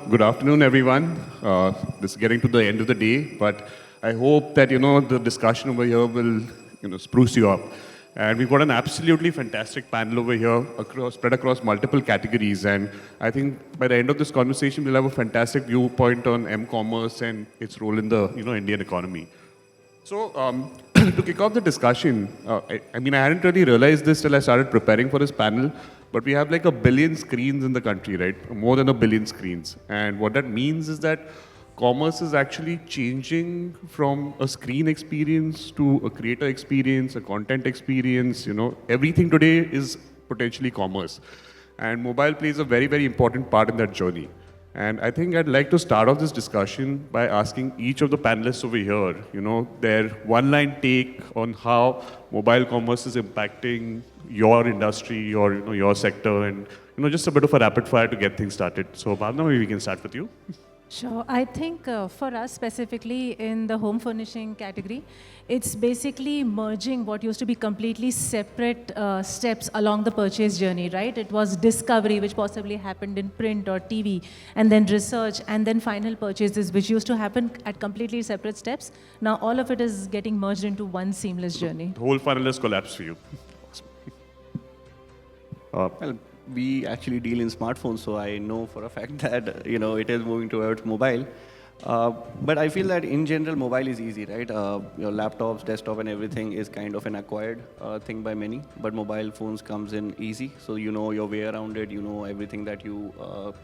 Good afternoon, everyone. This is getting to the end of the day, but I hope that, the discussion over here will, spruce you up. And we've got an absolutely fantastic panel over here, spread across multiple categories. And I think by the end of this conversation, we'll have a fantastic viewpoint on m-commerce and its role in the, Indian economy. So, to kick off the discussion, I hadn't really realized this till I started preparing for this panel, but we have like 1 billion screens in the country, right? More than 1 billion screens. And what that means is that commerce is actually changing from a screen experience to a creator experience, a content experience. Everything today is potentially commerce. And mobile plays a very, very important part in that journey. And I think I'd like to start off this discussion by asking each of the panelists over here, their one-line take on how mobile commerce is impacting your industry or your sector, and just a bit of a rapid fire to get things started. So Bhavana, maybe we can start with you. Sure. I think for us specifically in the home furnishing category, it's basically merging what used to be completely separate steps along the purchase journey, right? It was discovery, which possibly happened in print or TV, and then research, and then final purchases, which used to happen at completely separate steps. Now all of it is getting merged into one seamless journey. The whole funnel has collapsed for you. Well, we actually deal in smartphones, so I know for a fact that it is moving towards mobile. But I feel that in general, mobile is easy, right? Your laptops, desktop, and everything is kind of an acquired thing by many. But mobile phones comes in easy, so you know your way around it. You know everything that you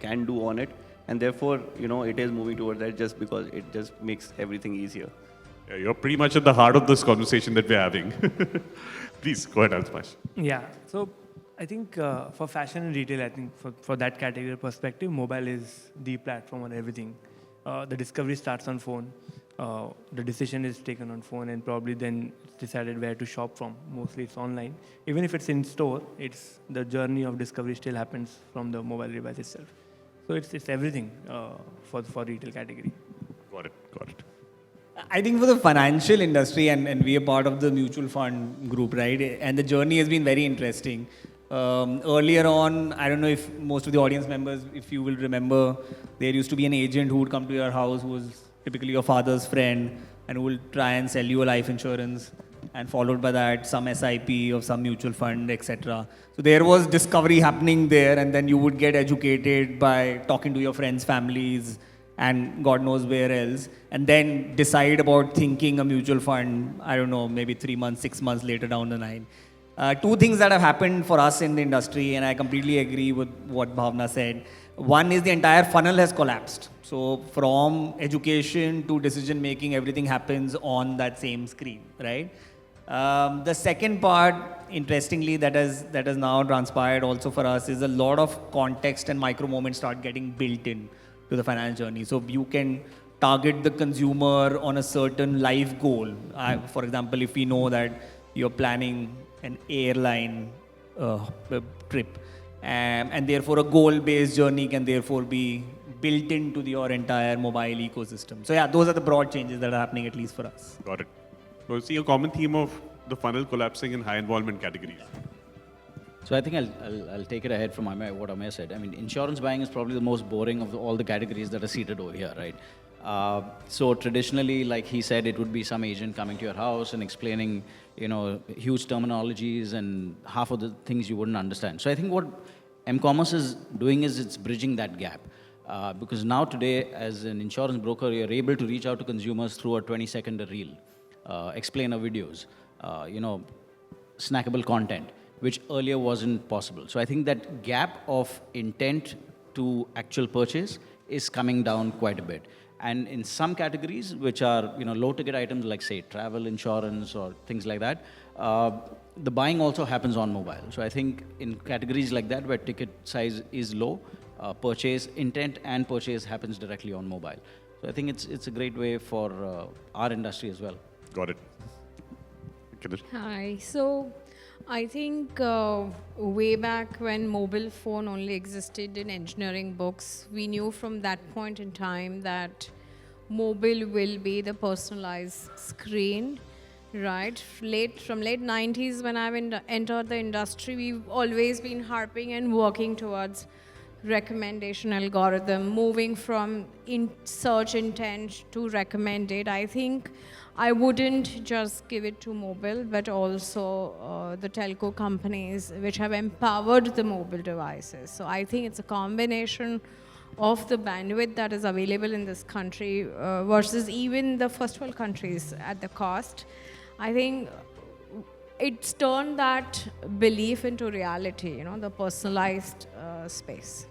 can do on it, and therefore it is moving towards that just because it just makes everything easier. Yeah, you're pretty much at the heart of this conversation that we're having. Please go ahead, Altamash. Yeah. So I think for fashion and retail, I think for that category perspective, mobile is the platform on everything. The discovery starts on phone. The decision is taken on phone, and probably then it's decided where to shop from. Mostly it's online. Even if it's in store, it's the journey of discovery still happens from the mobile device itself. So it's everything for retail category. Got it. I think for the financial industry, and we are part of the mutual fund group, right? And the journey has been very interesting. Earlier on, I don't know if most of the audience members, if you will remember, there used to be an agent who would come to your house who was typically your father's friend and who will try and sell you a life insurance, and followed by that some SIP of some mutual fund, etc. So there was discovery happening there, and then you would get educated by talking to your friends' families and God knows where else, and then decide about thinking a mutual fund, I don't know, maybe 3 months, 6 months later down the line. Two things that have happened for us in the industry, and I completely agree with what Bhavana said. One is the entire funnel has collapsed. So from education to decision making, everything happens on that same screen, right? The second part, interestingly, that has now transpired also for us is a lot of context and micro moments start getting built in to the finance journey. So you can target the consumer on a certain life goal. For example, if we know that you're planning an airline trip, and therefore a goal-based journey can therefore be built into your entire mobile ecosystem. So yeah, those are the broad changes that are happening, at least for us. Got it. So you see a common theme of the funnel collapsing in high involvement categories. So I think I'll take it ahead from what Ameya said. I mean, insurance buying is probably the most boring of all the categories that are seated over here, right? So traditionally, like he said, it would be some agent coming to your house and explaining, huge terminologies and half of the things you wouldn't understand. So I think what m-commerce is doing is it's bridging that gap. Because now today, as an insurance broker, you're able to reach out to consumers through a 20-second reel, explainer videos, snackable content, which earlier wasn't possible. So I think that gap of intent to actual purchase is coming down quite a bit. And in some categories, which are low-ticket items like, say, travel insurance or things like that, the buying also happens on mobile. So I think in categories like that, where ticket size is low, purchase intent and purchase happens directly on mobile. So I think it's a great way for our industry as well. Got it. Kinnari. Hi. So I think way back when mobile phone only existed in engineering books, we knew from that point in time that mobile will be the personalized screen, right? From late 90s when I've entered the industry, we've always been harping and working towards recommendation algorithm, moving from search intent to recommended. I think I wouldn't just give it to mobile, but also the telco companies which have empowered the mobile devices. So I think it's a combination of the bandwidth that is available in this country versus even the first world countries at the cost. I think it's turned that belief into reality, the personalized space.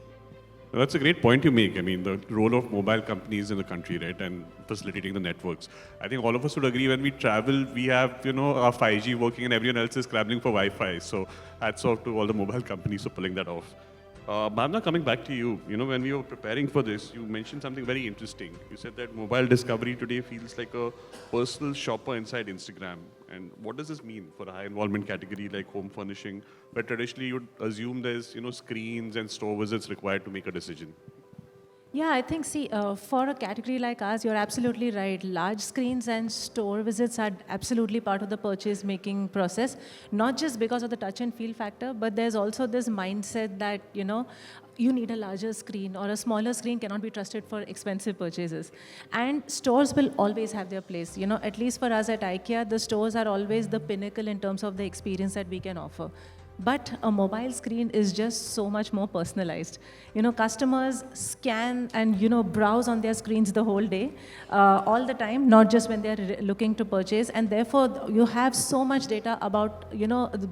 That's a great point you make. I mean, the role of mobile companies in the country, right, and facilitating the networks. I think all of us would agree when we travel, we have, our 5G working and everyone else is scrambling for Wi-Fi. So hats off to all the mobile companies for pulling that off. Bhavana, coming back to you, when we were preparing for this, you mentioned something very interesting. You said that mobile discovery today feels like a personal shopper inside Instagram. And what does this mean for a high involvement category like home furnishing, where traditionally you'd assume there's, screens and store visits required to make a decision? Yeah, I think, for a category like ours, you're absolutely right. Large screens and store visits are absolutely part of the purchase making process, not just because of the touch and feel factor, but there's also this mindset that, you need a larger screen or a smaller screen cannot be trusted for expensive purchases. And stores will always have their place. At least for us at IKEA, the stores are always the pinnacle in terms of the experience that we can offer. But a mobile screen is just so much more personalized. Customers scan and, browse on their screens the whole day, all the time, not just when they're looking to purchase. And therefore, you have so much data about,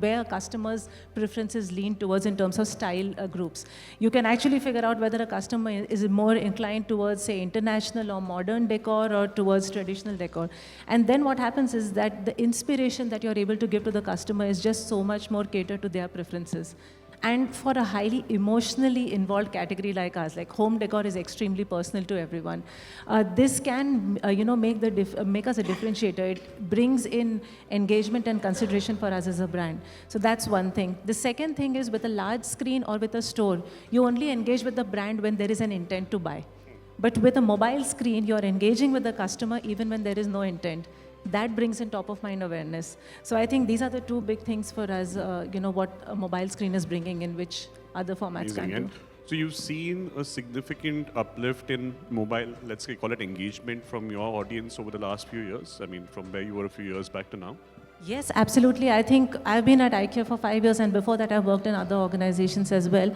where customers' preferences lean towards in terms of style groups. You can actually figure out whether a customer is more inclined towards, say, international or modern decor or towards traditional decor. And then what happens is that the inspiration that you're able to give to the customer is just so much more catered to their preferences. And for a highly emotionally involved category like ours, like home decor is extremely personal to everyone. This can, make us a differentiator. It brings in engagement and consideration for us as a brand. So that's one thing. The second thing is with a large screen or with a store, you only engage with the brand when there is an intent to buy. But with a mobile screen, you're engaging with the customer even when there is no intent. That brings in top of mind awareness. So I think these are the two big things for us, what a mobile screen is bringing in which other formats can do. So you've seen a significant uplift in mobile, let's say, call it engagement from your audience over the last few years? I mean, from where you were a few years back to now? Yes, absolutely. I think I've been at IKEA for 5 years, and before that I've worked in other organizations as well.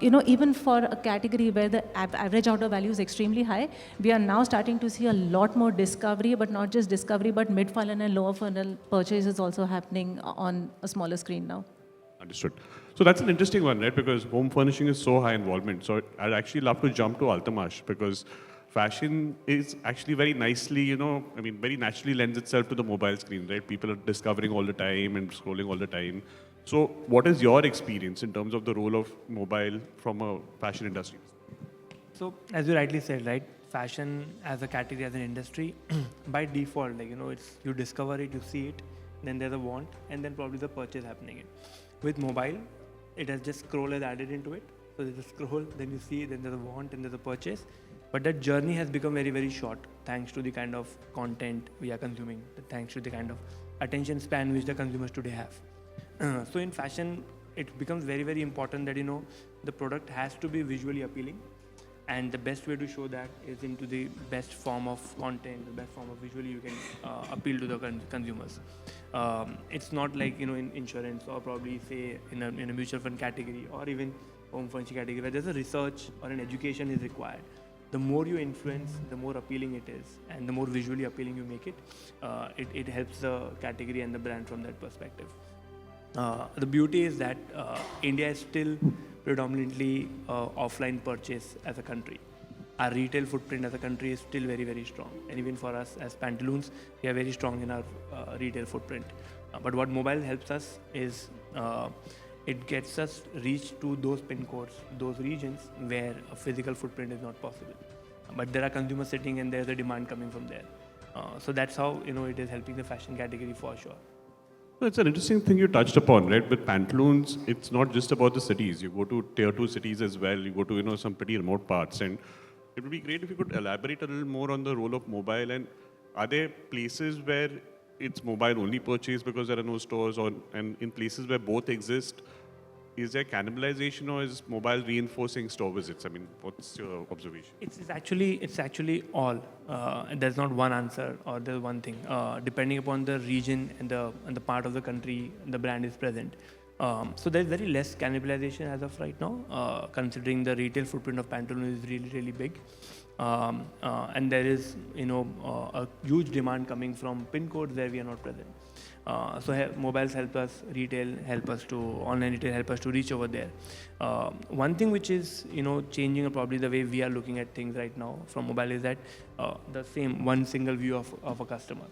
Even for a category where the average order value is extremely high, we are now starting to see a lot more discovery, but not just discovery, but mid-funnel and lower funnel purchases also happening on a smaller screen now. Understood. So that's an interesting one, right? Because home furnishing is so high involvement. So I'd actually love to jump to Altamash, because fashion is actually very nicely, very naturally lends itself to the mobile screen, right? People are discovering all the time and scrolling all the time. So what is your experience in terms of the role of mobile from a fashion industry? So as you rightly said, right, fashion as a category, as an industry, by default, it's you discover it, you see it, then there's a want, and then probably the purchase happening. With mobile, it has just scroll is added into it. So there's a scroll, then you see, then there's a want, and there's a purchase. But that journey has become very, very short, thanks to the kind of content we are consuming, thanks to the kind of attention span which the consumers today have. So in fashion, it becomes very, very important that, the product has to be visually appealing. And the best way to show that is into the best form of content, the best form of visually you can appeal to the consumers. It's not like, in insurance or probably say in a mutual fund category or even home furnishing category where there's a research or an education is required. The more you influence, the more appealing it is, and the more visually appealing you make it, it helps the category and the brand from that perspective. The beauty is that India is still predominantly offline purchase as a country. Our retail footprint as a country is still very, very strong. And even for us as Pantaloons, we are very strong in our retail footprint. But what mobile helps us is it gets us reach to those pin codes, those regions where a physical footprint is not possible. But there are consumers sitting and there's a demand coming from there. So that's how it is helping the fashion category for sure. Well, it's an interesting thing you touched upon, right? With Pantaloons, it's not just about the cities. You go to tier 2 cities as well. You go to some pretty remote parts, and it would be great if you could elaborate a little more on the role of mobile. And are there places where it's mobile only purchase because there are no stores, and in places where both exist, is there cannibalization or is mobile reinforcing store visits? I mean, what's your observation? It's actually all. There's not one answer or there's one thing. Depending upon the region and the part of the country the brand is present. So there's very less cannibalization as of right now, considering the retail footprint of Pantaloons is really big. And there is a huge demand coming from pin codes where we are not present. So mobiles help us, online retail help us to reach over there. One thing which is changing probably the way we are looking at things right now from mobile is that the same one single view of a customer,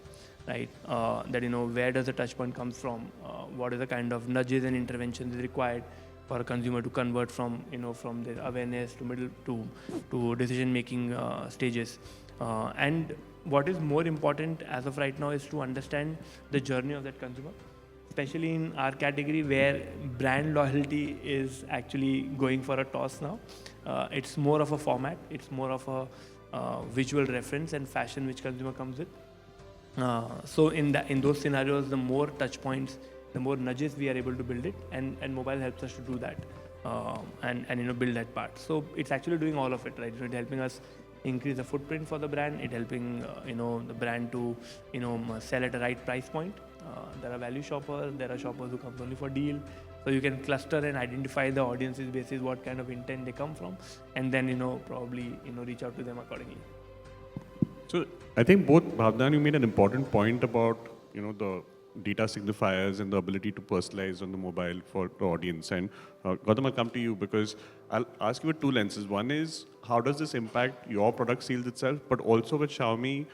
right? That where does the touch point comes from? What is the kind of nudges and interventions is required for a consumer to convert from from their awareness to middle to decision making stages. And what is more important as of right now is to understand the journey of that consumer, especially in our category where brand loyalty is actually going for a toss now. It's more of a format, it's more of a visual reference and fashion which consumer comes with. So in those scenarios, the more touch points, the more nudges we are able to build it, and mobile helps us to do that and build that part. So it's actually doing all of it, right? It's helping us increase the footprint for the brand. It helping the brand to sell at a right price point. There are value shoppers. There are shoppers who come only for deal. So you can cluster and identify the audiences basis what kind of intent they come from, and then probably reach out to them accordingly. So I think both Bhavana and you made an important point about the data signifiers and the ability to personalize on the mobile for the audience. And Gautam, I'll come to you because I'll ask you with two lenses. One is, how does this impact your product sales itself? But also with Xiaomi,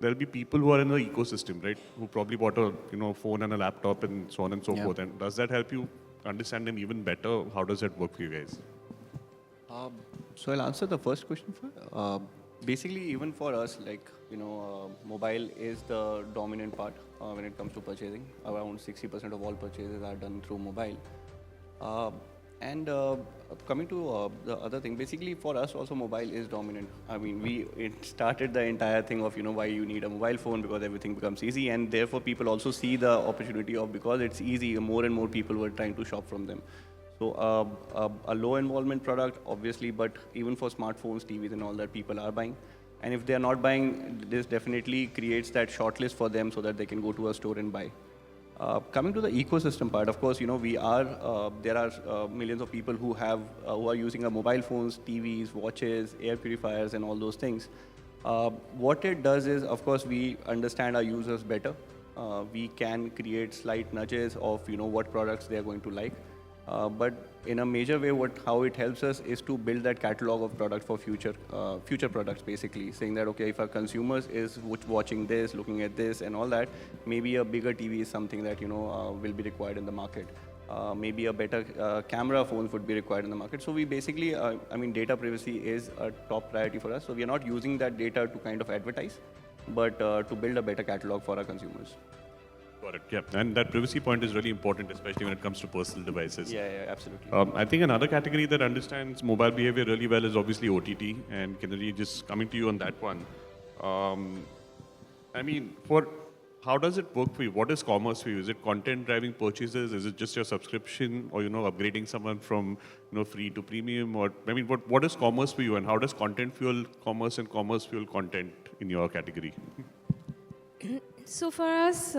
there'll be people who are in the ecosystem, right? Who probably bought a phone and a laptop and so on and so forth. And does that help you understand them even better? How does that work for you guys? So I'll answer the first question first. Basically, even for us, mobile is the dominant part when it comes to purchasing. Around 60% of all purchases are done through mobile. And coming to the other thing, basically for us also mobile is dominant. I mean, it started the entire thing of why you need a mobile phone, because everything becomes easy, and therefore people also see the opportunity of, because it's easy, more and more people were trying to shop from them. So a low involvement product, obviously, but even for smartphones, TVs and all that, people are buying. And if they are not buying, this definitely creates that shortlist for them so that they can go to a store and buy. Coming to the ecosystem part, of course, there are millions of people who are using mobile phones, TVs, watches, air purifiers, and all those things. What it does is, of course, we understand our users better. We can create slight nudges of what products they are going to like. But in a major way, how it helps us is to build that catalog of products for future products, basically saying that, okay, if our consumers is watching this, looking at this and all that, maybe a bigger TV is something that will be required in the market. Maybe a better camera phone would be required in the market. So we basically, data privacy is a top priority for us. So we are not using that data to kind of advertise, but to build a better catalog for our consumers. Got it. Yeah, and that privacy point is really important, especially when it comes to personal devices. Yeah, absolutely. I think another category that understands mobile behavior really well is obviously OTT, and Kinnari, just coming to you on that one. How does it work for you? What is commerce for you? Is it content driving purchases? Is it just your subscription, or upgrading someone from free to premium? Or what is commerce for you, and how does content fuel commerce and commerce fuel content in your category? So for us,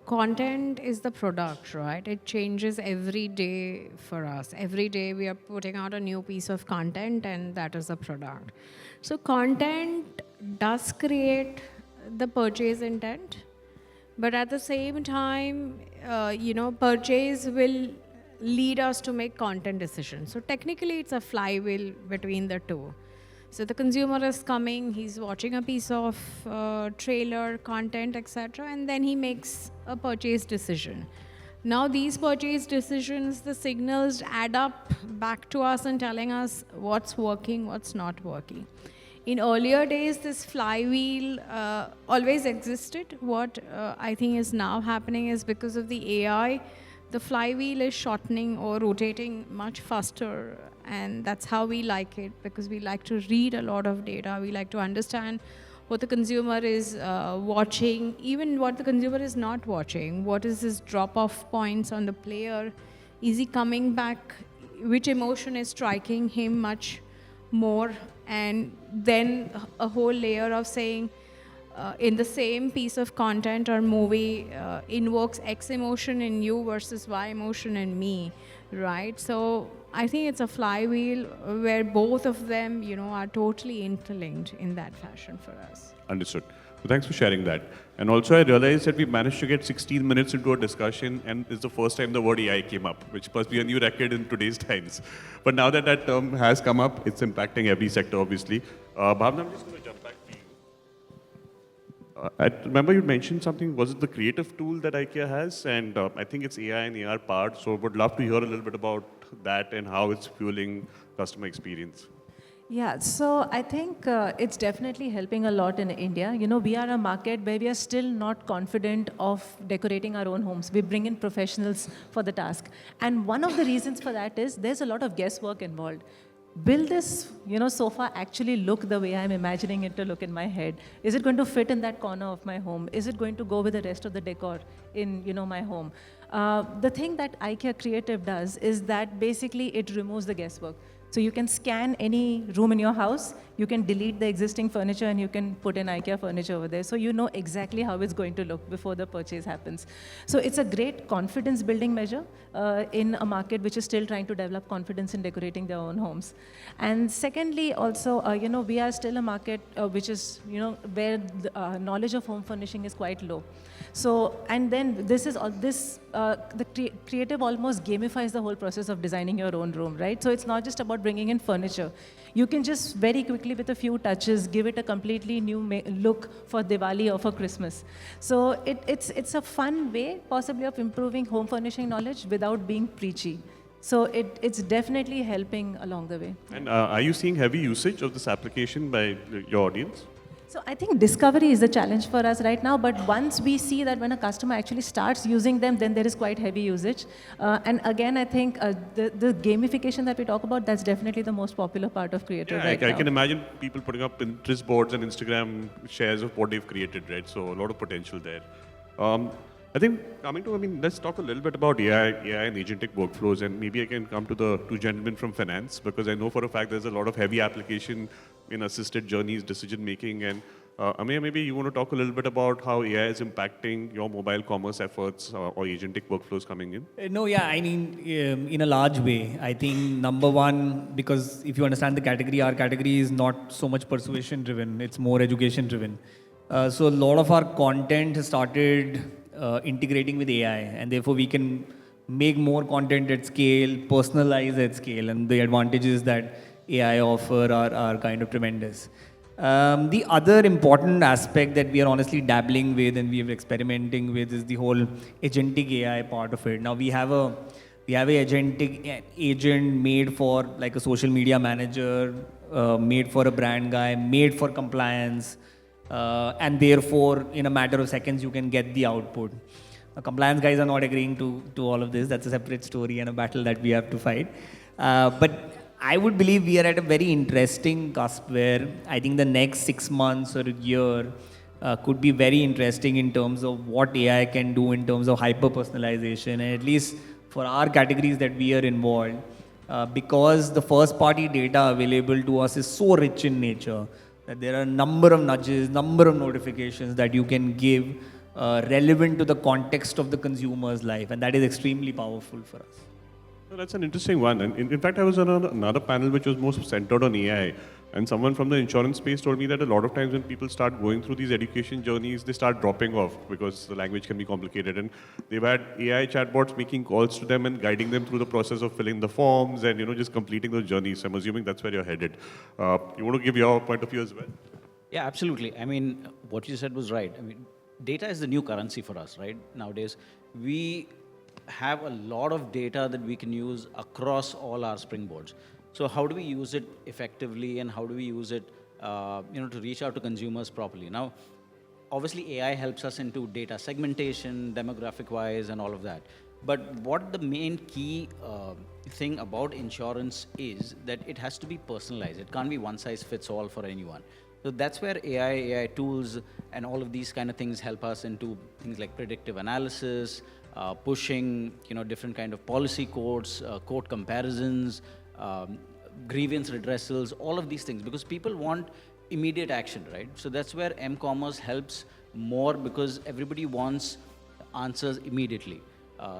content is the product, right? It changes every day for us. Every day we are putting out a new piece of content, and that is the product. So content does create the purchase intent, but at the same time, purchase will lead us to make content decisions. So technically, it's a flywheel between the two. So the consumer is coming, he's watching a piece of trailer, content, etc., and then he makes a purchase decision. Now these purchase decisions, the signals add up back to us and telling us what's working, what's not working. In earlier days, this flywheel always existed. What I think is now happening is, because of the AI, the flywheel is shortening or rotating much faster, and that's how we like it, because we like to read a lot of data. We like to understand what the consumer is watching, even what the consumer is not watching. What is his drop-off points on the player? is he coming back, which emotion is striking him much more, and then a whole layer of saying in the same piece of content or movie invokes X emotion in you versus Y emotion in me, right? So I think it's a flywheel where both of them, are totally interlinked in that fashion for us. Understood. So thanks for sharing that. And also, I realized that we managed to get 16 minutes into a discussion, and it's the first time the word AI came up, which must be a new record in today's times. But now that that term has come up, it's impacting every sector, obviously. Bhavana, I'm just going to jump back to you. I remember you mentioned something. Was it the creative tool that IKEA has? And I think it's AI and AR powered. So would love to hear a little bit about that and how it's fueling customer experience. Yeah, so I think it's definitely helping a lot in India. We are a market where we are still not confident of decorating our own homes. We bring in professionals for the task. And one of the reasons for that is there's a lot of guesswork involved. Will this, sofa actually look the way I'm imagining it to look in my head? Is it going to fit in that corner of my home? Is it going to go with the rest of the decor in, my home? The thing that IKEA Creative does is that basically it removes the guesswork. So you can scan any room in your house, you can delete the existing furniture, and you can put in IKEA furniture over there. So you know exactly how it's going to look before the purchase happens. So it's a great confidence building measure in a market which is still trying to develop confidence in decorating their own homes. And secondly, also, we are still a market which is, where the knowledge of home furnishing is quite low. So, and then the creative almost gamifies the whole process of designing your own room, right? So it's not just about bringing in furniture. You can just very quickly, with a few touches, give it a completely new look for Diwali or for Christmas. So it's a fun way, possibly, of improving home furnishing knowledge without being preachy. So it's definitely helping along the way. And are you seeing heavy usage of this application by your audience? So I think discovery is the challenge for us right now, but once we see that when a customer actually starts using them, then there is quite heavy usage. And again, I think the gamification that we talk about, that's definitely the most popular part of creative right now. I can imagine people putting up Pinterest boards and Instagram shares of what they've created, right? So a lot of potential there. I think let's talk a little bit about AI and agentic workflows, and maybe I can come to the two gentlemen from finance, because I know for a fact there's a lot of heavy application in assisted journeys, decision making, and Ameya, maybe you want to talk a little bit about how AI is impacting your mobile commerce efforts or agentic workflows coming in? In a large way. I think number one, because if you understand the category, our category is not so much persuasion driven, it's more education driven. So a lot of our content has started integrating with AI, and therefore we can make more content at scale, personalize at scale, and the advantages that AI offer are kind of tremendous. The other important aspect that we are honestly dabbling with and we are experimenting with is the whole agentic AI part of it. Now we have a agentic agent made for like a social media manager, made for a brand guy, made for compliance, and therefore in a matter of seconds you can get the output. Compliance guys are not agreeing to all of this. That's a separate story and a battle that we have to fight. But I would believe we are at a very interesting cusp where I think the next 6 months or a year could be very interesting in terms of what AI can do in terms of hyper-personalization, and at least for our categories that we are involved, because the first-party data available to us is so rich in nature that there are a number of nudges, number of notifications that you can give relevant to the context of the consumer's life, and that is extremely powerful for us. No, that's an interesting one. And in fact, I was on another panel which was more centered on AI. And someone from the insurance space told me that a lot of times when people start going through these education journeys, they start dropping off because the language can be complicated. And they've had AI chatbots making calls to them and guiding them through the process of filling the forms and just completing those journeys. So I'm assuming that's where you're headed. You want to give your point of view as well? Yeah, absolutely. I mean, what you said was right. I mean, data is the new currency for us, right? Nowadays, we have a lot of data that we can use across all our springboards. So how do we use it effectively, and how do we use it, to reach out to consumers properly? Now, obviously AI helps us into data segmentation, demographic-wise, and all of that. But what the main key thing about insurance is that it has to be personalized. It can't be one size fits all for anyone. So that's where AI tools and all of these kind of things help us into things like predictive analysis, pushing, different kind of policy codes, code comparisons, grievance redressals, all of these things, because people want immediate action, right? So that's where m-commerce helps more, because everybody wants answers immediately.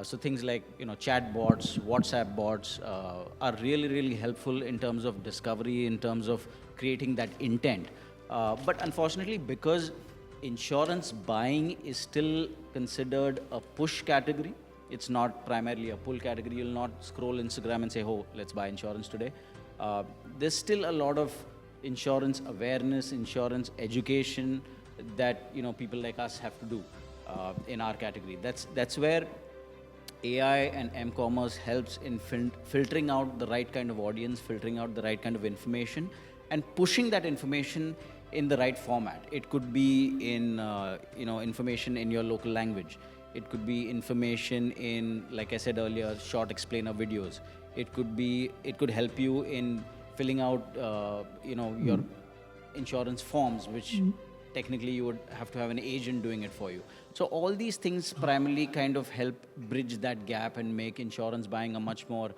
So things like, chat bots, WhatsApp bots are really, really helpful in terms of discovery, in terms of creating that intent. But unfortunately, because insurance buying is still considered a push category, it's not primarily a pull category. You'll not scroll Instagram and say, oh, let's buy insurance today. There's still a lot of insurance awareness, insurance education that people like us have to do in our category. That's where AI and m-commerce helps in filtering out the right kind of audience, filtering out the right kind of information, and pushing that information in the right format. It could be in information in your local language. It could be information in, like I said earlier, short explainer videos. It could help you in filling out your insurance forms, which technically you would have to have an agent doing it for you. So all these things primarily kind of help bridge that gap and make insurance buying a much more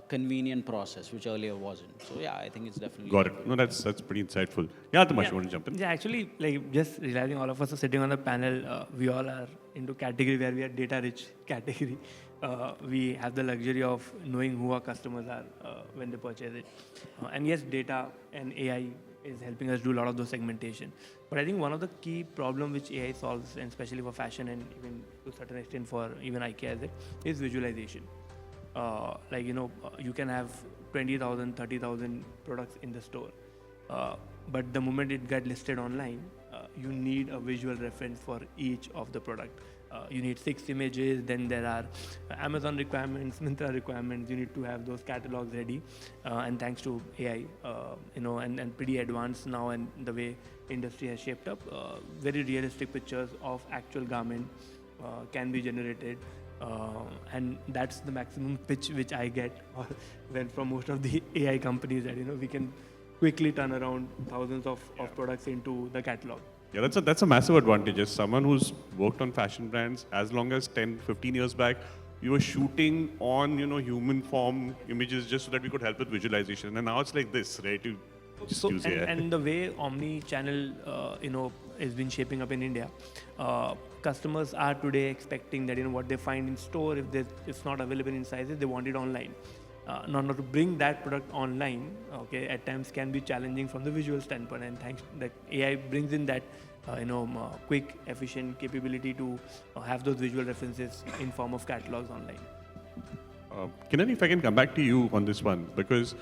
convenient process, which earlier wasn't. So yeah, I think it's definitely... Got it. No, that's pretty insightful. Yeah, Altamash, you want to jump in? Yeah, actually, just realizing all of us are sitting on the panel, we all are into category where we are data-rich category. We have the luxury of knowing who our customers are when they purchase it. And yes, data and AI is helping us do a lot of those segmentation. But I think one of the key problems which AI solves, and especially for fashion and even to a certain extent for even IKEA, is visualization. You can have 20,000, 30,000 products in the store. But the moment it gets listed online, you need a visual reference for each of the product. You need 6 images, then there are Amazon requirements, Myntra requirements. You need to have those catalogs ready. And thanks to AI, and pretty advanced now, and the way industry has shaped up, very realistic pictures of actual garment can be generated. And that's the maximum pitch which I get from most of the AI companies, that we can quickly turn around thousands of products into the catalog. Yeah, that's a massive advantage. As someone who's worked on fashion brands, as long as 10, 15 years back, we were shooting on human form images just so that we could help with visualization. And now it's like this, right? You just use AI. And the way omni-channel has been shaping up in India, customers are today expecting that what they find in store, if it's not available in sizes, they want it online. Now to bring that product online, at times can be challenging from the visual standpoint, and thanks that AI brings in that quick, efficient capability to have those visual references in form of catalogs online. Kinnari, if I can come back to you on this one, because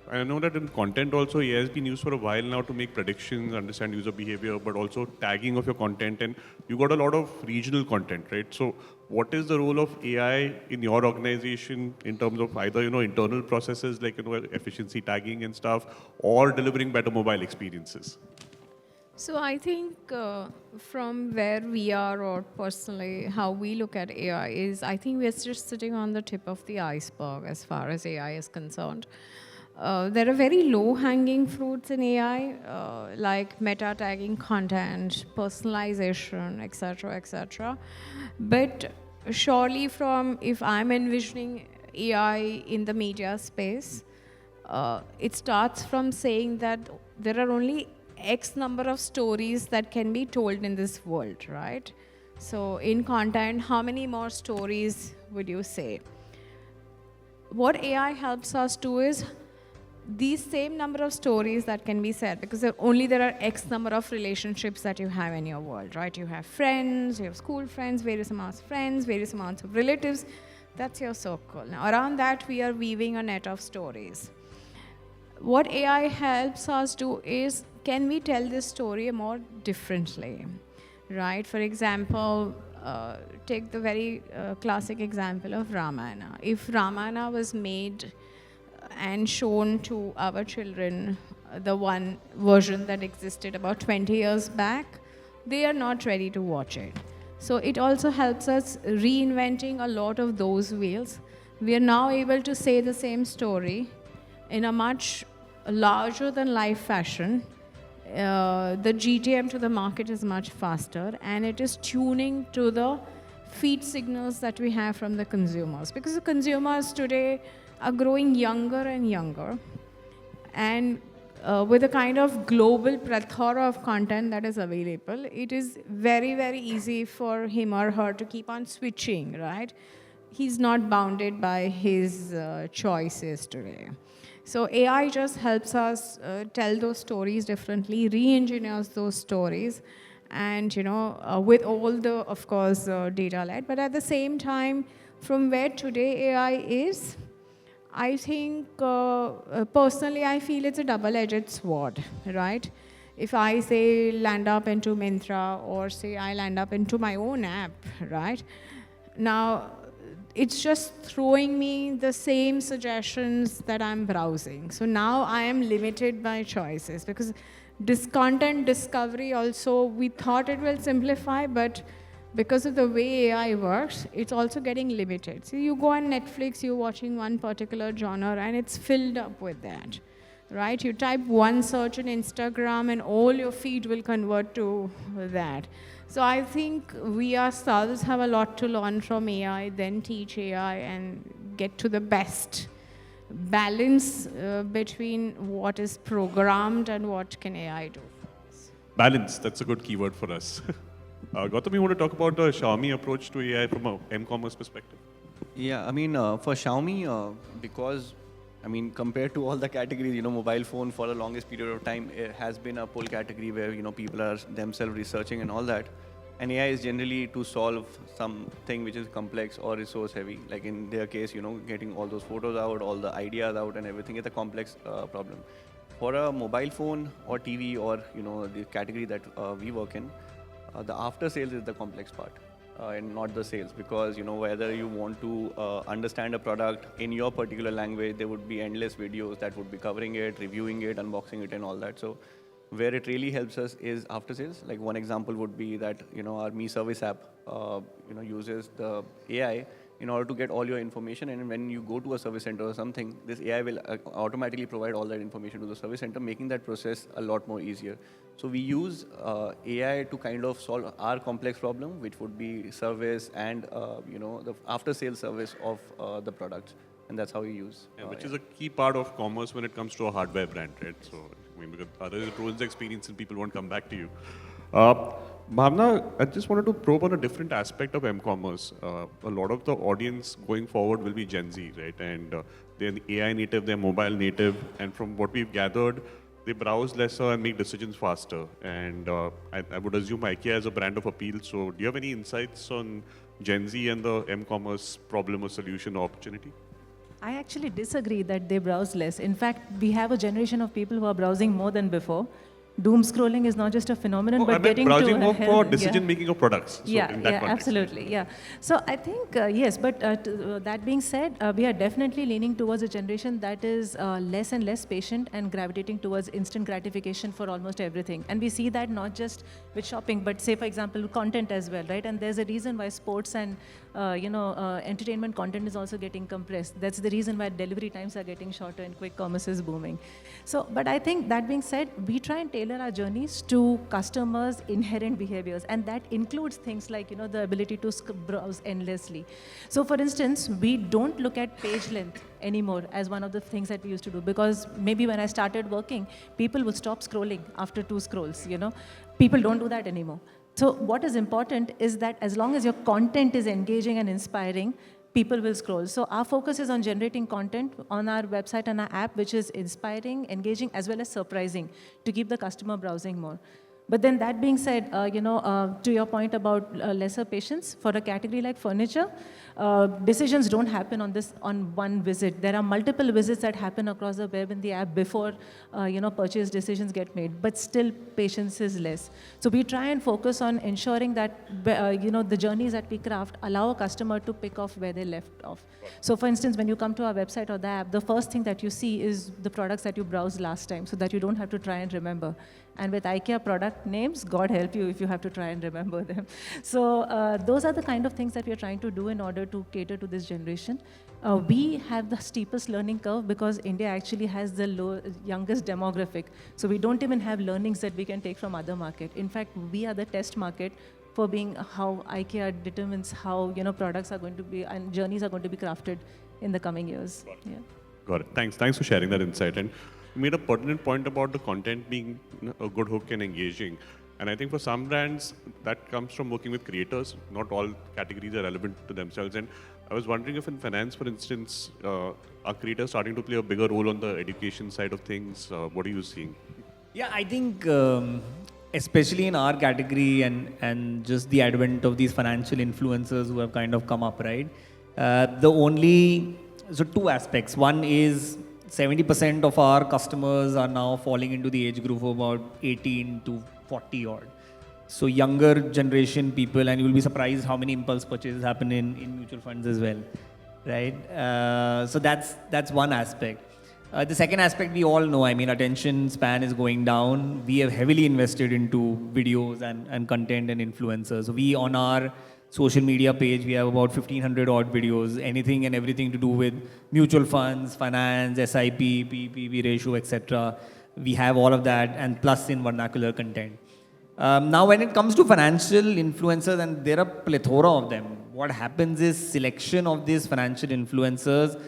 I know that in content also, AI has been used for a while now to make predictions, understand user behavior, but also tagging of your content, and you got a lot of regional content, right? So what is the role of AI in your organization in terms of either, internal processes like, efficiency tagging and stuff, or delivering better mobile experiences? So I think from where we are, or personally how we look at AI is, I think we're just sitting on the tip of the iceberg as far as AI is concerned. There are very low-hanging fruits in AI, like meta-tagging content, personalization, etc., etc. But surely if I'm envisioning AI in the media space, it starts from saying that there are only X number of stories that can be told in this world, right? So in content, how many more stories would you say? What AI helps us do is these same number of stories that can be said, because there are X number of relationships that you have in your world, right? You have friends, you have school friends, various amounts of relatives. That's your circle. Now, around that, we are weaving a net of stories. What AI helps us do is, can we tell this story more differently, right? For example, take the very classic example of Ramayana. If Ramayana was made and shown to our children, the one version that existed about 20 years back, they are not ready to watch it. So it also helps us reinventing a lot of those wheels. We are now able to say the same story in a much larger than life fashion. The GTM to the market is much faster, and it is tuning to the feed signals that we have from the consumers, because the consumers today are growing younger and younger, and with a kind of global plethora of content that is available, it is very, very easy for him or her to keep on switching, right? He's not bounded by his choices today. So AI just helps us tell those stories differently, re-engineers those stories, and with all the, of course, data led. But at the same time, from where today AI is, I think, personally, I feel it's a double-edged sword, right? If I say land up into Myntra, or say I land up into my own app, right? Now, it's just throwing me the same suggestions that I'm browsing. So now I am limited by choices, because this content discovery also, we thought it will simplify, but because of the way AI works, it's also getting limited. So you go on Netflix, you're watching one particular genre, and it's filled up with that, right? You type one search on Instagram, and all your feed will convert to that. So I think we ourselves have a lot to learn from AI, then teach AI, and get to the best balance between what is programmed and what can AI do. Balance, that's a good keyword for us. Gautam, you want to talk about the Xiaomi approach to AI from a m-commerce perspective? Yeah, I mean, for Xiaomi, because, I mean, compared to all the categories, mobile phone for the longest period of time, it has been a pull category where, people are themselves researching and all that. And AI is generally to solve something which is complex or resource heavy. Like in their case, getting all those photos out, all the ideas out and everything is a complex problem. For a mobile phone or TV or, the category that we work in, the after sales is the complex part. And not the sales, because whether you want to understand a product in your particular language, there would be endless videos that would be covering it, reviewing it, unboxing it and all that. So where it really helps us is after sales. Like one example would be that our Me Service app uses the AI in order to get all your information, and when you go to a service center or something, this AI will automatically provide all that information to the service center, making that process a lot more easier. So we use AI to kind of solve our complex problem, which would be service and the after-sales service of the products, and that's how we use. Yeah, which is a key part of commerce when it comes to a hardware brand, right? So, I mean, because otherwise it ruins the experience and people won't come back to you. Bhavana, I just wanted to probe on a different aspect of m-commerce. A lot of the audience going forward will be Gen Z, right? And they're AI native, they're mobile native, and from what we've gathered, they browse lesser and make decisions faster. And I would assume IKEA is a brand of appeal. So do you have any insights on Gen Z and the m-commerce problem or solution or opportunity? I actually disagree that they browse less. In fact, we have a generation of people who are browsing more than before. Doom scrolling is not just a phenomenon, but getting to browsing a more health, for decision making of products. So yeah, in that yeah, context. absolutely, yeah. So I think yes, but that being said, we are definitely leaning towards a generation that is less and less patient and gravitating towards instant gratification for almost everything. And we see that not just with shopping, but say for example, content as well, right? And there's a reason why sports and entertainment content is also getting compressed. That's the reason why delivery times are getting shorter and quick commerce is booming. So, but I think that being said, we try and tailor our journeys to customers' inherent behaviors, and that includes things like the ability to browse endlessly. So, for instance, we don't look at page length anymore as one of the things that we used to do, because maybe when I started working, people would stop scrolling after 2 scrolls. People don't do that anymore. So what is important is that as long as your content is engaging and inspiring, people will scroll. So our focus is on generating content on our website and our app, which is inspiring, engaging, as well as surprising, to keep the customer browsing more. But then that being said, to your point about lesser patience, for a category like furniture, decisions don't happen on one visit. There are multiple visits that happen across the web and the app before purchase decisions get made. But still, patience is less. So we try and focus on ensuring that the journeys that we craft allow a customer to pick off where they left off. So for instance, when you come to our website or the app, the first thing that you see is the products that you browsed last time, so that you don't have to try and remember. And with IKEA product names, God help you if you have to try and remember them. So those are the kind of things that we are trying to do in order to cater to this generation. We have the steepest learning curve because India actually has the youngest demographic. So we don't even have learnings that we can take from other market. In fact, we are the test market for being how IKEA determines how, products are going to be and journeys are going to be crafted in the coming years. Yeah. Got it. Thanks for sharing that insight. And you made a pertinent point about the content being a good hook and engaging. And I think for some brands, that comes from working with creators. Not all categories are relevant to themselves. And I was wondering if in finance, for instance, are creators starting to play a bigger role on the education side of things? What are you seeing? Yeah, I think especially in our category and just the advent of these financial influencers who have kind of come up, right? So two aspects. One is 70% of our customers are now falling into the age group of about 18 to 40 odd. So younger generation people, and you will be surprised how many impulse purchases happen in mutual funds as well, right? So that's one aspect. The second aspect we all know, I mean, attention span is going down. We have heavily invested into videos and content and influencers. So we on our social media page, we have about 1,500 odd videos, anything and everything to do with mutual funds, finance, SIP, PEPV ratio, etc. We have all of that, and plus in vernacular content. Now, when it comes to financial influencers, and there are plethora of them, what happens is selection of these financial influencers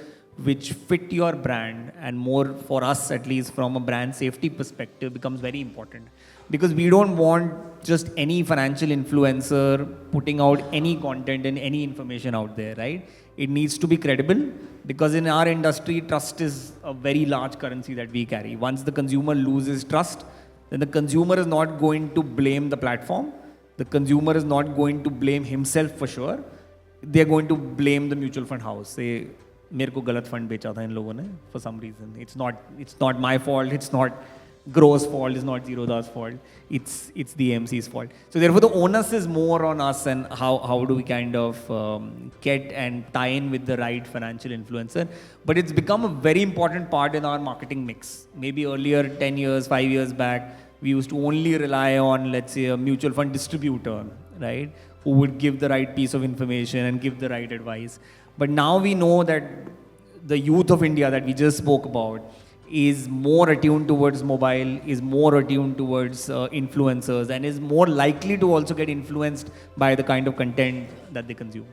which fit your brand, and more for us at least from a brand safety perspective, becomes very important. Because we don't want just any financial influencer putting out any content and any information out there, right? It needs to be credible, because in our industry, trust is a very large currency that we carry. Once the consumer loses trust, then the consumer is not going to blame the platform. The consumer is not going to blame himself for sure. They're going to blame the mutual fund house. Say, मेरे को गलत fund बेचा था इन लोगों ने for some reason. It's not my fault. It's not Gro's fault. It's not Zerodha's fault. It's the MC's fault. So therefore, the onus is more on us, and how do we kind of get and tie in with the right financial influencer. But it's become a very important part in our marketing mix. Maybe earlier, 10 years, 5 years back, we used to only rely on, let's say, a mutual fund distributor, right, who would give the right piece of information and give the right advice. But now we know that the youth of India that we just spoke about is more attuned towards mobile, is more attuned towards influencers, and is more likely to also get influenced by the kind of content that they consume.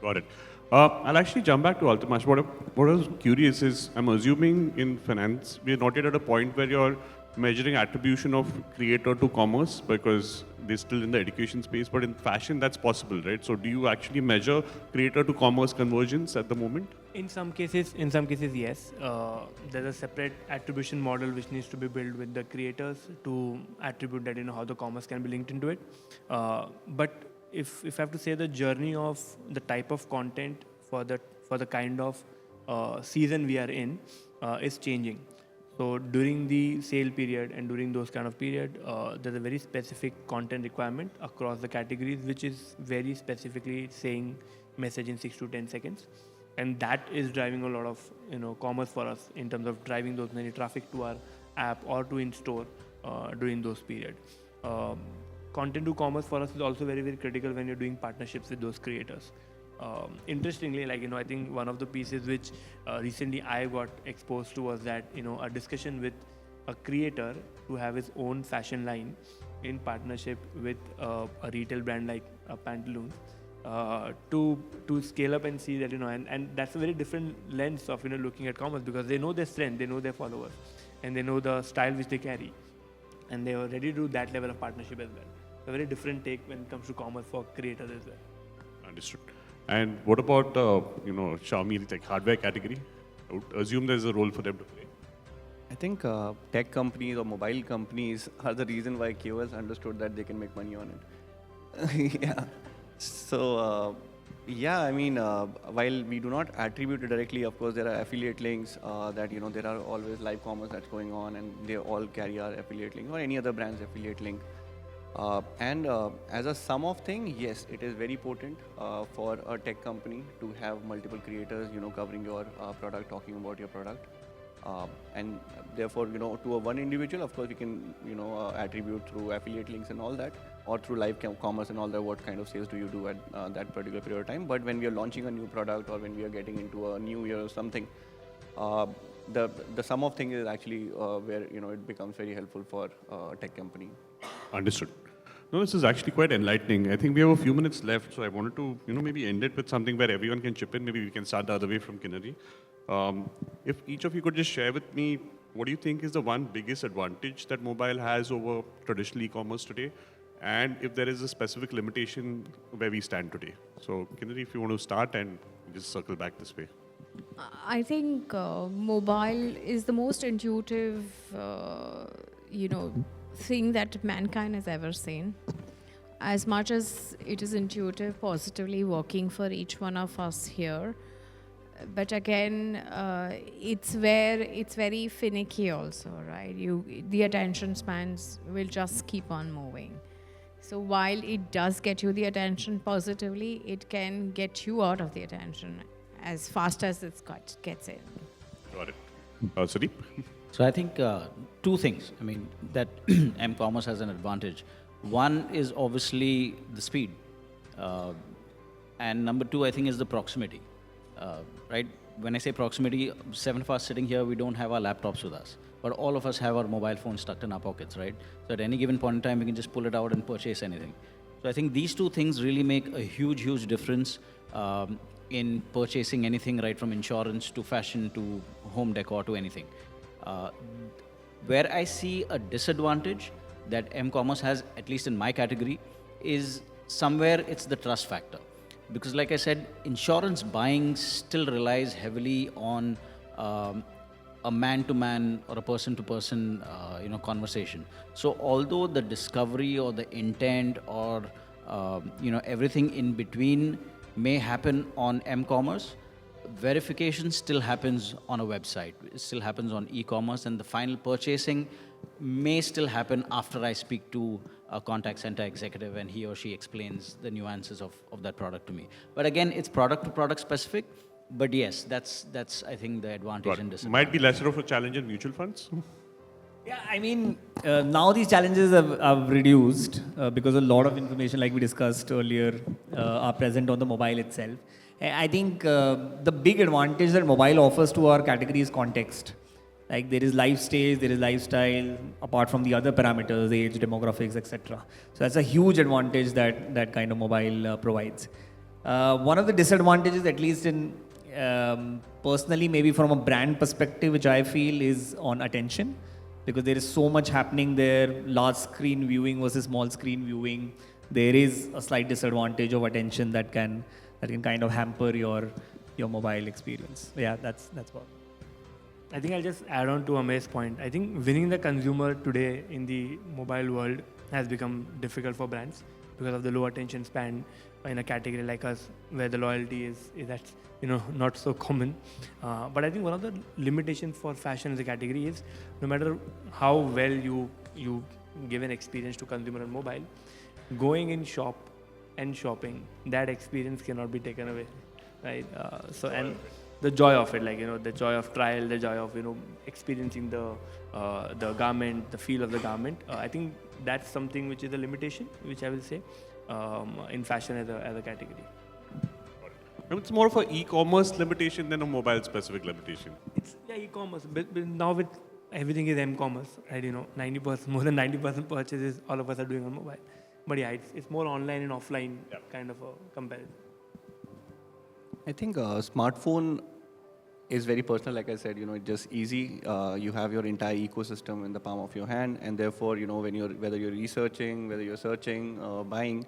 Got it. I'll actually jump back to Altamash. What I was curious is, I'm assuming in finance, we're not yet at a point where you're measuring attribution of creator to commerce, because they're still in the education space, but in fashion, that's possible, right? So do you actually measure creator to commerce conversions at the moment? In some cases, yes. There's a separate attribution model which needs to be built with the creators to attribute that, how the commerce can be linked into it. But if I have to say, the journey of the type of content for the kind of season we are in is changing. So during the sale period and during those kind of period, there's a very specific content requirement across the categories, which is very specifically saying message in 6 to 10 seconds. And that is driving a lot of commerce for us in terms of driving those many traffic to our app or to in-store during those period. Content to commerce for us is also very, very critical when you're doing partnerships with those creators. Interestingly, I think one of the pieces which recently I got exposed to was that, a discussion with a creator to have his own fashion line in partnership with a retail brand like Pantaloons to scale up and see that, and that's a very different lens of, looking at commerce, because they know their strength, they know their followers, and they know the style which they carry, and they are ready to do that level of partnership as well. A very different take when it comes to commerce for creators as well. Understood. And what about, Xiaomi, like hardware category? I would assume there's a role for them to play. I think tech companies or mobile companies are the reason why KOS understood that they can make money on it. Yeah. So, while we do not attribute it directly, of course, there are affiliate links that, there are always live commerce that's going on, and they all carry our affiliate link or any other brand's affiliate link. As a sum of thing, yes, it is very potent for a tech company to have multiple creators, covering your product, talking about your product. And therefore, to a one individual, of course, we can, attribute through affiliate links and all that, or through live commerce and all that, what kind of sales do you do at that particular period of time. But when we are launching a new product or when we are getting into a new year or something, the sum of things is actually where, it becomes very helpful for a tech company. Understood. No, this is actually quite enlightening. I think we have a few minutes left, so I wanted to, maybe end it with something where everyone can chip in. Maybe we can start the other way from Kinnari. If each of you could just share with me, what do you think is the one biggest advantage that mobile has over traditional e-commerce today? And if there is a specific limitation where we stand today. So, Kinnari, if you want to start and just circle back this way. I think mobile is the most intuitive, thing that mankind has ever seen. As much as it is intuitive, positively working for each one of us here, but again, it's very finicky also, right? The attention spans will just keep on moving. So while it does get you the attention positively, it can get you out of the attention as fast as it gets in. Got it. Sudeep? So I think two things, that m-commerce has an advantage. One is obviously the speed. And number two, I think, is the proximity. Right? When I say proximity, 7 of us sitting here, we don't have our laptops with us. But all of us have our mobile phones tucked in our pockets, right? So at any given point in time, we can just pull it out and purchase anything. So I think these two things really make a huge, huge difference in purchasing anything, right from insurance to fashion to home decor to anything. Where I see a disadvantage that m-commerce has, at least in my category, is somewhere it's the trust factor. Because like I said, insurance buying still relies heavily on a man-to-man or a person-to-person conversation. So although the discovery or the intent or everything in between may happen on m-commerce, verification still happens on a website. It still happens on e-commerce, and the final purchasing may still happen after I speak to a contact center executive and he or she explains the nuances of that product to me. But again, it's product to product specific. But yes, that's I think the advantage and disadvantage. Might be lesser of a challenge in mutual funds. Yeah, now these challenges have reduced because a lot of information, like we discussed earlier, are present on the mobile itself. I think the big advantage that mobile offers to our category is context. Like there is life stage, there is lifestyle, apart from the other parameters, age, demographics, etc. So that's a huge advantage that kind of mobile provides. One of the disadvantages, at least in personally, maybe from a brand perspective, which I feel is on attention, because there is so much happening there, large screen viewing versus small screen viewing. There is a slight disadvantage of attention that can kind of hamper your mobile experience. Yeah, that's what. I think I'll just add on to Amey's point. I think winning the consumer today in the mobile world has become difficult for brands because of the low attention span in a category like us, where the loyalty is not so common. But I think one of the limitations for fashion as a category is no matter how well you give an experience to consumer on mobile, going in shop and shopping, that experience cannot be taken away, right? And the joy of it, the joy of trial, the joy of experiencing the garment, the feel of the garment. I think that's something which is a limitation, which I will say in fashion as a category. It's more of an e-commerce limitation than a mobile-specific limitation. It's e-commerce, but now with everything is m-commerce, right? 90%, more than 90% purchases all of us are doing on mobile. But yeah, it's more online and offline kind of a comparison. I think smartphone is very personal. Like I said, it's just easy. You have your entire ecosystem in the palm of your hand, and therefore, whether you're researching, whether you're searching, buying,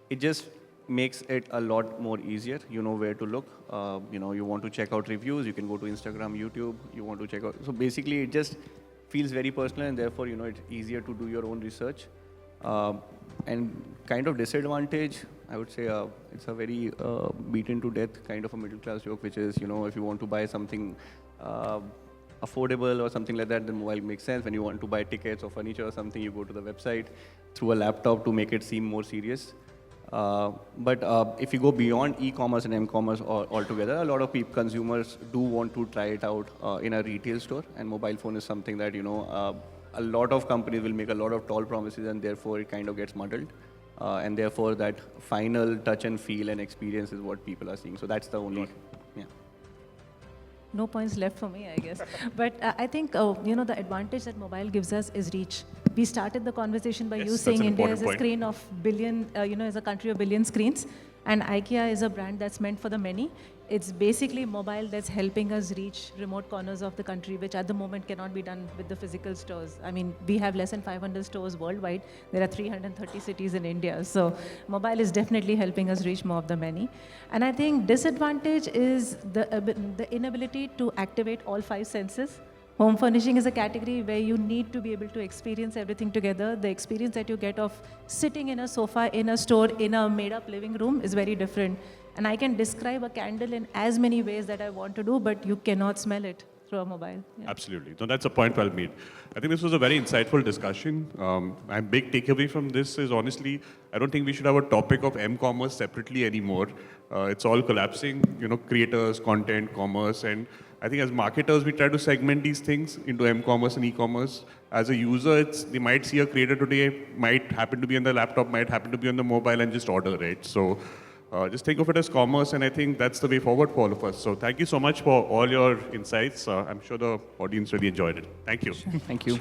it just makes it a lot more easier. You know where to look. You want to check out reviews, you can go to Instagram, YouTube. You want to check out. So basically, it just feels very personal, and therefore, it's easier to do your own research. And kind of disadvantage, I would say it's a very beaten to death kind of a middle class joke, which is, if you want to buy something affordable or something like that, then mobile makes sense. When you want to buy tickets or furniture or something, you go to the website through a laptop to make it seem more serious. But if you go beyond e-commerce and m-commerce altogether, a lot of consumers do want to try it out in a retail store, and mobile phone is something that, a lot of companies will make a lot of tall promises, and therefore it kind of gets muddled. And therefore that final touch and feel and experience is what people are seeing. So that's the only, no points left for me, I guess. But I think, the advantage that mobile gives us is reach. We started the conversation by Yes, you that's saying an India important is a point. screen of billion, is a country of billion screens. And IKEA is a brand that's meant for the many. It's basically mobile that's helping us reach remote corners of the country, which at the moment cannot be done with the physical stores. I mean, we have less than 500 stores worldwide. There are 330 cities in India. So mobile is definitely helping us reach more of the many. And I think disadvantage is the inability to activate all 5 senses. Home furnishing is a category where you need to be able to experience everything together. The experience that you get of sitting in a sofa, in a store, in a made-up living room is very different. And I can describe a candle in as many ways that I want to do, but you cannot smell it through a mobile. Yeah. Absolutely. No, that's a point well made. I think this was a very insightful discussion. My big takeaway from this is honestly, I don't think we should have a topic of m-commerce separately anymore. It's all collapsing, creators, content, commerce, and I think as marketers, we try to segment these things into m-commerce and e-commerce. As a user, they might see a creator today, might happen to be on the laptop, might happen to be on the mobile and just order, right? So just think of it as commerce, and I think that's the way forward for all of us. So thank you so much for all your insights. I'm sure the audience really enjoyed it. Thank you. Thank you.